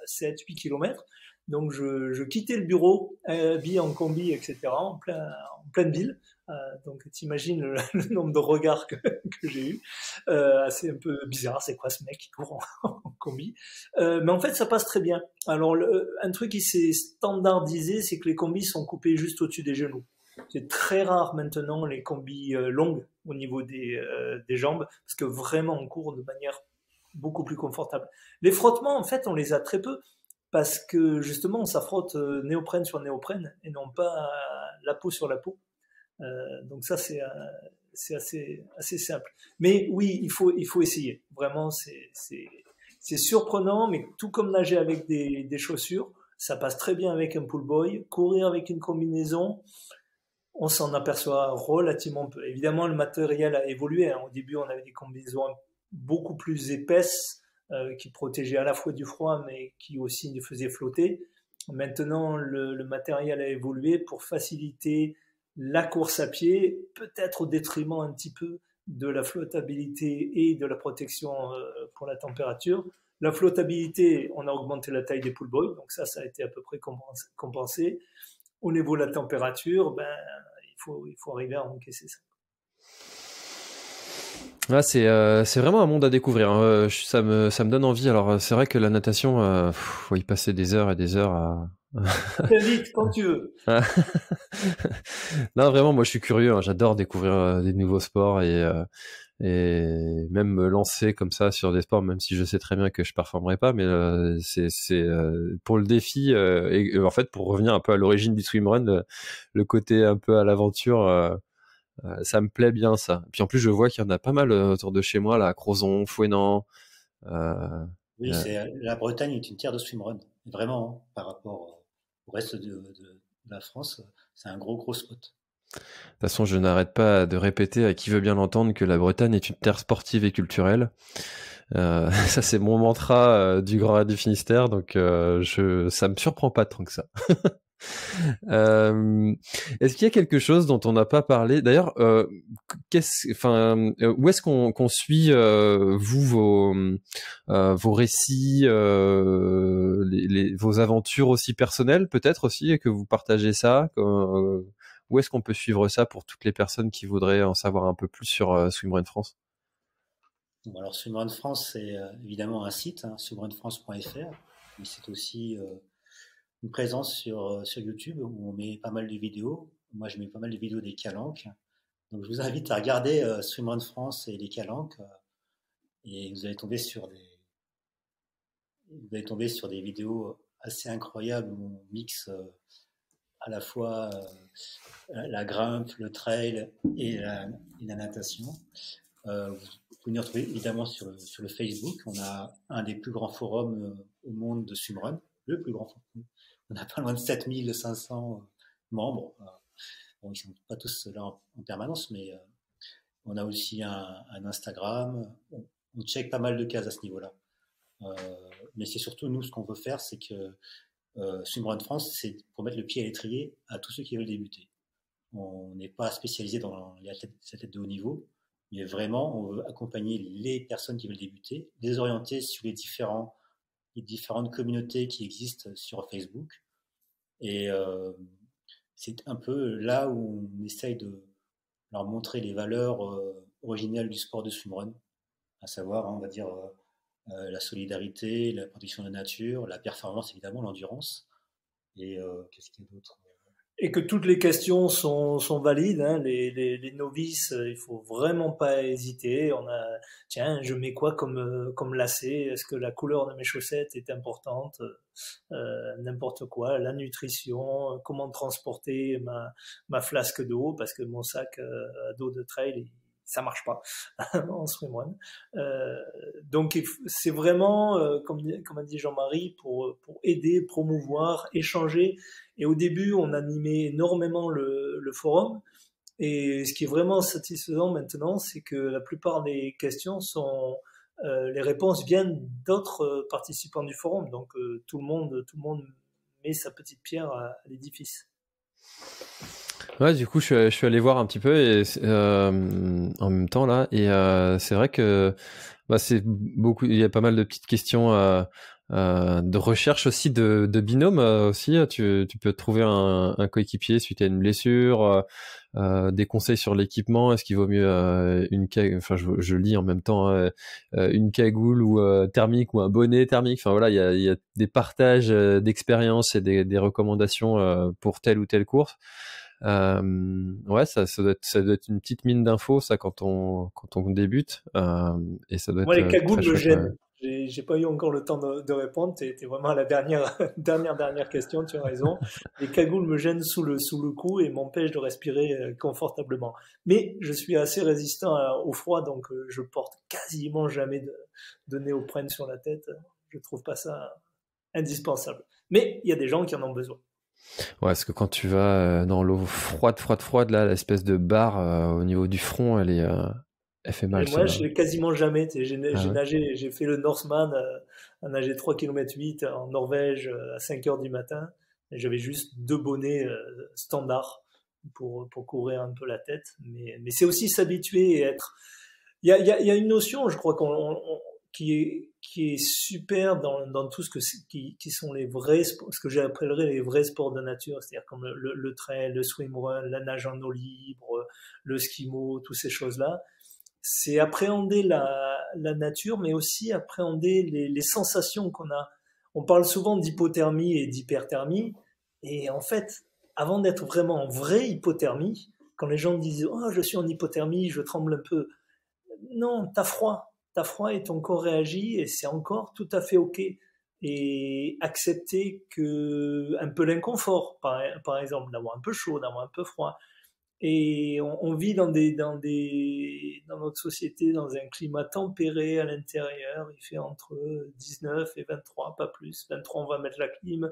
7-8 kilomètres. Donc je quittais le bureau, habillé en combi, etc., en pleine ville. Donc t'imagines le nombre de regards que j'ai eu. C'est un peu bizarre, c'est quoi ce mec qui court en combi? Mais en fait, ça passe très bien. Alors un truc qui s'est standardisé, c'est que les combis sont coupés juste au-dessus des genoux. C'est très rare maintenant les combis longues au niveau des jambes, parce que vraiment on court de manière beaucoup plus confortable. Les frottements, en fait, on les a très peu, parce que justement, ça frotte néoprène sur néoprène et non pas la peau sur la peau. Donc ça, c'est assez simple. Mais oui, il faut essayer. Vraiment, c'est surprenant, mais tout comme nager avec des chaussures, ça passe très bien avec un pull boy. Courir avec une combinaison, on s'en aperçoit relativement peu. Évidemment, le matériel a évolué. Au début, on avait des combinaisons beaucoup plus épaisses, qui protégeait à la fois du froid, mais qui aussi nous faisait flotter. Maintenant, le matériel a évolué pour faciliter la course à pied, peut-être au détriment un petit peu de la flottabilité et de la protection pour la température. La flottabilité, on a augmenté la taille des pull boys, donc ça a été à peu près compensé. Au niveau de la température, il faut arriver à encaisser ça. Ah, c'est vraiment un monde à découvrir, hein. Ça me donne envie. Alors c'est vrai que la natation, faut y passer des heures et des heures à. T'invites quand tu veux. Non, vraiment, moi je suis curieux, hein. J'adore découvrir des nouveaux sports et même me lancer comme ça sur des sports, même si je sais très bien que je performerai pas, mais c'est pour le défi et en fait pour revenir un peu à l'origine du swimrun, le côté un peu à l'aventure. Ça me plaît bien ça. Puis en plus je vois qu'il y en a pas mal autour de chez moi là, à Crozon, Fouesnant. Oui, la Bretagne est une terre de swimrun, vraiment, hein, par rapport au reste de la France, c'est un gros spot. De toute façon, je n'arrête pas de répéter à qui veut bien l'entendre que la Bretagne est une terre sportive et culturelle. Ça c'est mon mantra du Grand Raid du Finistère, donc ça me surprend pas tant que ça. Est-ce qu'il y a quelque chose dont on n'a pas parlé? D'ailleurs, où est-ce qu'on suit vos récits, vos aventures aussi personnelles, peut-être aussi, et que vous partagez ça? Où est-ce qu'on peut suivre ça pour toutes les personnes qui voudraient en savoir un peu plus sur Swimrun France? Bon, alors Swimrun France, c'est évidemment un site, hein, swimrunfrance.fr, mais c'est aussi une présence sur YouTube où on met pas mal de vidéos. Moi, je mets pas mal de vidéos des calanques. Donc, je vous invite à regarder Swimrun France et les calanques, et vous allez tomber sur des vidéos assez incroyables où on mixe à la fois la grimpe, le trail et la natation. Vous pouvez nous retrouver évidemment sur le Facebook. On a un des plus grands forums au monde de swimrun, le plus grand forum. On a pas loin de 7500 membres. Bon, ils sont pas tous là en permanence, mais on a aussi un Instagram. On check pas mal de cases à ce niveau-là. Mais c'est surtout nous, ce qu'on veut faire, c'est que Swimrun France, c'est pour mettre le pied à l'étrier à tous ceux qui veulent débuter. On n'est pas spécialisé dans les athlètes de haut niveau, mais vraiment, on veut accompagner les personnes qui veulent débuter, les orienter sur les différentes communautés qui existent sur Facebook. Et c'est un peu là où on essaye de leur montrer les valeurs originales du sport de swimrun, à savoir, on va dire, la solidarité, la protection de la nature, la performance, évidemment, l'endurance. Et qu'est-ce qu'il y a d'autre? Et que toutes les questions sont valides, hein. Les novices, il faut vraiment pas hésiter. Tiens, je mets quoi comme lacet? Est-ce que la couleur de mes chaussettes est importante? N'importe quoi, la nutrition, comment transporter ma flasque d'eau, parce que mon sac à dos de trail, ça marche pas en swimrun. Donc c'est vraiment, comme a dit Jean-Marie, pour aider, promouvoir, échanger. Et au début, on animait énormément le forum. Et ce qui est vraiment satisfaisant maintenant, c'est que la plupart des questions les réponses viennent d'autres participants du forum. Donc tout le monde met sa petite pierre à l'édifice. Ouais, du coup, je suis allé voir un petit peu et en même temps là, et c'est vrai que c'est beaucoup. Il y a pas mal de petites questions de recherche aussi de binôme aussi. Tu peux trouver un coéquipier suite à une blessure, des conseils sur l'équipement. Est-ce qu'il vaut mieux une cagoule, enfin je lis en même temps une cagoule ou thermique ou un bonnet thermique. Enfin voilà, il y a des partages d'expériences et des recommandations pour telle ou telle course. Ouais, ça doit être une petite mine d'infos ça quand on débute et ça doit Moi, être les très cagoules me chouette. gênent. J'ai pas eu encore le temps de répondre. T'es vraiment à la dernière, dernière question. Tu as raison. Les cagoules me gênent sous le cou et m'empêchent de respirer confortablement. Mais je suis assez résistant au froid, donc je porte quasiment jamais de néoprène sur la tête. Je trouve pas ça indispensable. Mais il y a des gens qui en ont besoin. Ouais, parce que quand tu vas dans l'eau froide là, l'espèce de barre au niveau du front, elle fait Et mal moi, celle-là. je l'ai quasiment jamais. Tu sais, Ah j'ai ouais. nagé, j'ai fait le Norseman à nager 3,8 km en Norvège à 5 heures du matin. Et j'avais juste 2 bonnets standards pour couvrir un peu la tête. Mais c'est aussi s'habituer et être. Il y a une notion, je crois, qui est super dans tout ce qui sont les vrais sports, ce que j'appellerais les vrais sports de nature, c'est-à-dire comme le trail, le swimrun, la nage en eau libre, le skimo, toutes ces choses-là. C'est appréhender la nature, mais aussi appréhender les sensations qu'on a. On parle souvent d'hypothermie et d'hyperthermie, et en fait, avant d'être vraiment en vraie hypothermie, quand les gens disent «Oh, je suis en hypothermie, je tremble un peu», non, t'as froid et ton corps réagit, et c'est encore tout à fait ok. Et accepter que un peu l'inconfort, par exemple, d'avoir un peu chaud, d'avoir un peu froid, et on vit dans notre société dans un climat tempéré à l'intérieur. Il fait entre 19 et 23, pas plus. 23, on va mettre la clim.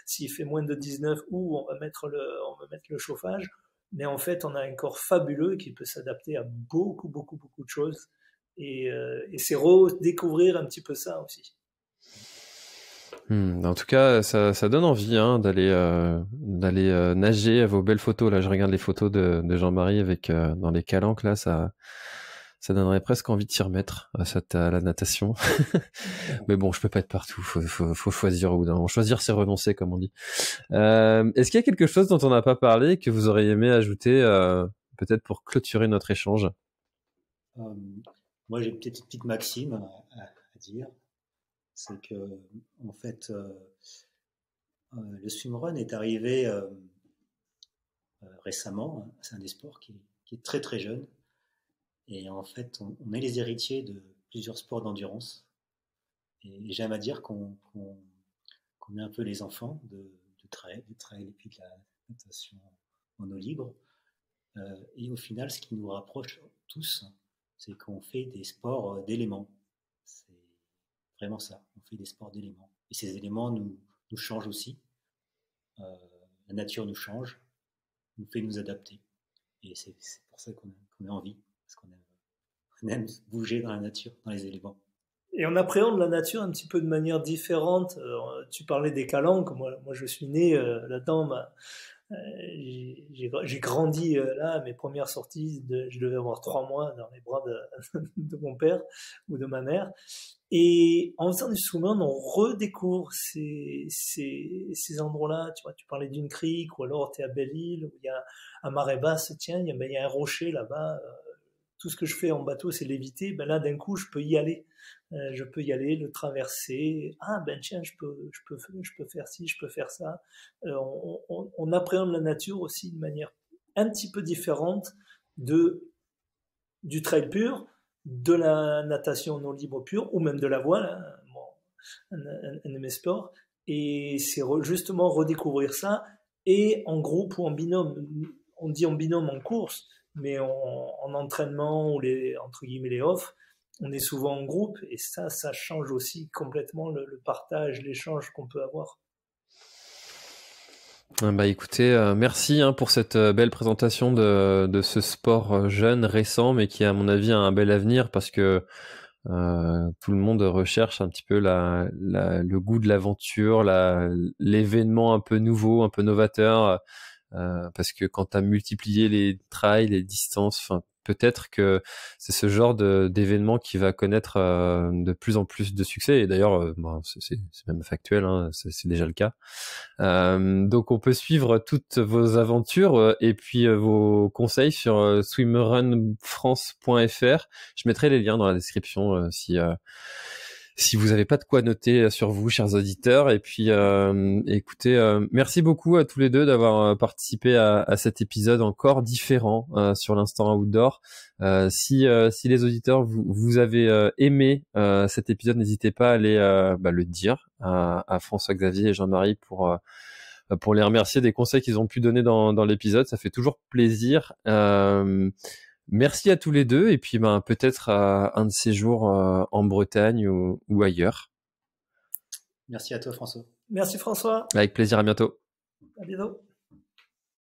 S'il fait moins de 19, ou on va mettre le chauffage. Mais en fait, on a un corps fabuleux qui peut s'adapter à beaucoup, beaucoup, beaucoup de choses. Et c'est redécouvrir un petit peu ça aussi. En tout cas, ça donne envie hein, d'aller nager à vos belles photos. Là, je regarde les photos de Jean-Marie avec dans les calanques là, ça donnerait presque envie de s'y remettre à la natation. Mais bon, je peux pas être partout. Faut choisir au bout d'un moment. Choisir, c'est renoncer, comme on dit. Est-ce qu'il y a quelque chose dont on n'a pas parlé que vous auriez aimé ajouter, peut-être pour clôturer notre échange? Euh, Moi, j'ai peut-être une petite maxime à dire. C'est que, en fait, le swimrun est arrivé récemment. C'est un des sports qui est très très jeune. Et en fait, on est les héritiers de plusieurs sports d'endurance. Et j'aime à dire qu'on est un peu les enfants du trail et puis de la natation en eau libre. Et au final, ce qui nous rapproche tous, c'est qu'on fait des sports d'éléments. C'est vraiment ça. On fait des sports d'éléments. Et ces éléments nous changent aussi. Euh, la nature nous change, nous fait nous adapter. Et c'est pour ça qu'on a envie, parce on aime bouger dans la nature, dans les éléments. Et on appréhende la nature un petit peu de manière différente. Tu parlais des calanques, moi je suis né là-dedans. J'ai grandi là, mes premières sorties, je devais avoir 3 mois dans les bras de mon père ou de ma mère. Et en faisant du swimrun, on redécouvre ces endroits-là. Tu vois, tu parlais d'une crique, ou alors tu es à Belle-Île, où il y a un marée basse, tiens, il y a un rocher là-bas. Tout ce que je fais en bateau, c'est l'éviter. Ben là, d'un coup, je peux y aller. Je peux y aller, le traverser. Ah ben tiens, je peux faire ci, je peux faire ça. On appréhende la nature aussi de manière un petit peu différente du trail pur, de la natation non libre pure, ou même de la voile, hein, bon, un de mes sports. Et c'est justement redécouvrir ça, et en groupe ou en binôme. On dit en binôme en course, mais en entraînement, ou entre guillemets les off, on est souvent en groupe, et ça change aussi complètement le partage, l'échange qu'on peut avoir. Bah écoutez, merci hein, pour cette belle présentation de ce sport jeune, récent, mais qui à mon avis a un bel avenir parce que tout le monde recherche un petit peu le goût de l'aventure, l'événement un peu nouveau, un peu novateur, parce que quand tu as multiplié les trails, les distances, enfin peut-être que c'est ce genre d'événement qui va connaître de plus en plus de succès. Et d'ailleurs, c'est même factuel, hein, c'est déjà le cas. Donc on peut suivre toutes vos aventures et puis vos conseils sur swimrunfrance.fr. Je mettrai les liens dans la description si vous n'avez pas de quoi noter sur vous, chers auditeurs. Et puis, écoutez, merci beaucoup à tous les deux d'avoir participé à cet épisode encore différent sur l'instant outdoor. Si les auditeurs vous avez aimé cet épisode, n'hésitez pas à aller le dire à François-Xavier et Jean-Marie pour les remercier des conseils qu'ils ont pu donner dans l'épisode. Ça fait toujours plaisir. Merci à tous les deux et puis peut-être un de ces jours en Bretagne ou ailleurs. Merci à toi François. Merci François. Avec plaisir, à bientôt. À bientôt.